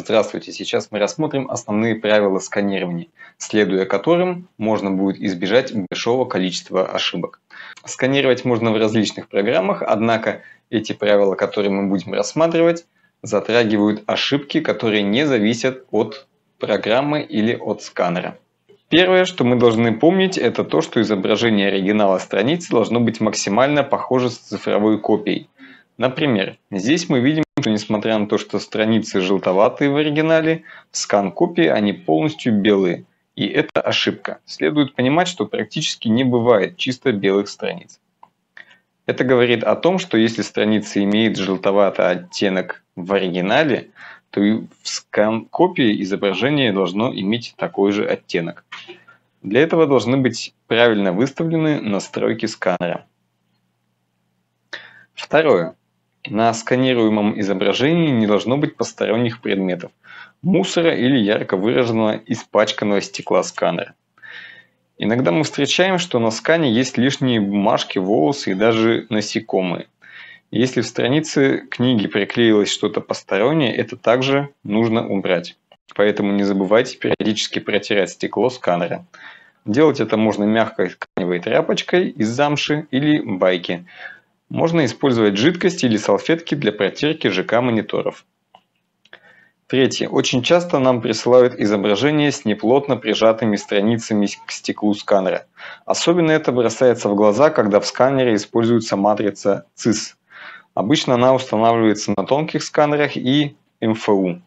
Здравствуйте! Сейчас мы рассмотрим основные правила сканирования, следуя которым можно будет избежать большого количества ошибок. Сканировать можно в различных программах, однако эти правила, которые мы будем рассматривать, затрагивают ошибки, которые не зависят от программы или от сканера. Первое, что мы должны помнить, это то, что изображение оригинала страницы должно быть максимально похоже с цифровой копией. Например, здесь мы видим, что несмотря на то, что страницы желтоватые в оригинале, в скан-копии они полностью белые. И это ошибка. Следует понимать, что практически не бывает чисто белых страниц. Это говорит о том, что если страница имеет желтоватый оттенок в оригинале, то и в скан-копии изображение должно иметь такой же оттенок. Для этого должны быть правильно выставлены настройки сканера. Второе. На сканируемом изображении не должно быть посторонних предметов, мусора или ярко выраженного испачканного стекла сканера. Иногда мы встречаем, что на скане есть лишние бумажки, волосы и даже насекомые. Если в странице книги приклеилось что-то постороннее, это также нужно убрать. Поэтому не забывайте периодически протирать стекло сканера. Делать это можно мягкой тканевой тряпочкой из замши или байки. Можно использовать жидкость или салфетки для протирки ЖК-мониторов. Третье. Очень часто нам присылают изображения с неплотно прижатыми страницами к стеклу сканера. Особенно это бросается в глаза, когда в сканере используется матрица CIS. Обычно она устанавливается на тонких сканерах и МФУ.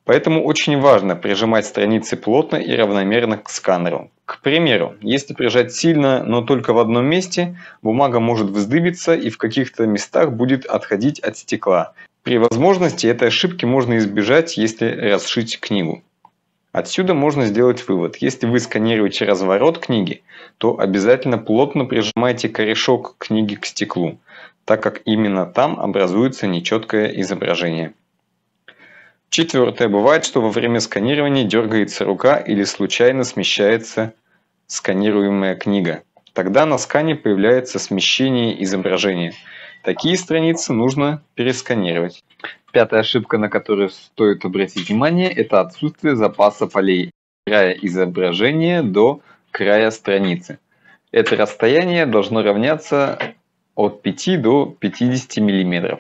Поэтому очень важно прижимать страницы плотно и равномерно к сканеру. К примеру, если прижать сильно, но только в одном месте, бумага может вздыбиться и в каких-то местах будет отходить от стекла. При возможности этой ошибки можно избежать, если расшить книгу. Отсюда можно сделать вывод. Если вы сканируете разворот книги, то обязательно плотно прижимайте корешок книги к стеклу, так как именно там образуется нечеткое изображение. Четвертое. Бывает, что во время сканирования дергается рука или случайно смещается сканируемая книга. Тогда на скане появляется смещение изображения. Такие страницы нужно пересканировать. Пятая ошибка, на которую стоит обратить внимание, это отсутствие запаса полей от края изображения до края страницы. Это расстояние должно равняться от 5 до 50 мм.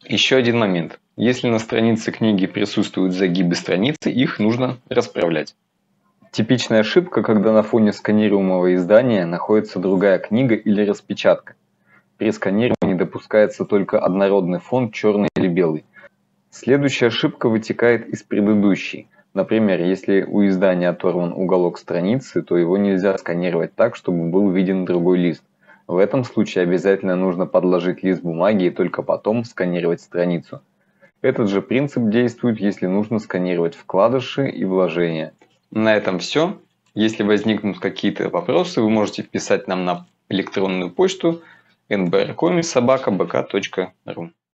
Еще один момент. Если на странице книги присутствуют загибы страницы, их нужно расправлять. Типичная ошибка, когда на фоне сканируемого издания находится другая книга или распечатка. При сканировании допускается только однородный фон, черный или белый. Следующая ошибка вытекает из предыдущей. Например, если у издания оторван уголок страницы, то его нельзя сканировать так, чтобы был виден другой лист. В этом случае обязательно нужно подложить лист бумаги и только потом сканировать страницу. Этот же принцип действует, если нужно сканировать вкладыши и вложения. На этом все. Если возникнут какие-то вопросы, вы можете писать нам на электронную почту nbrcomi@bk.ru.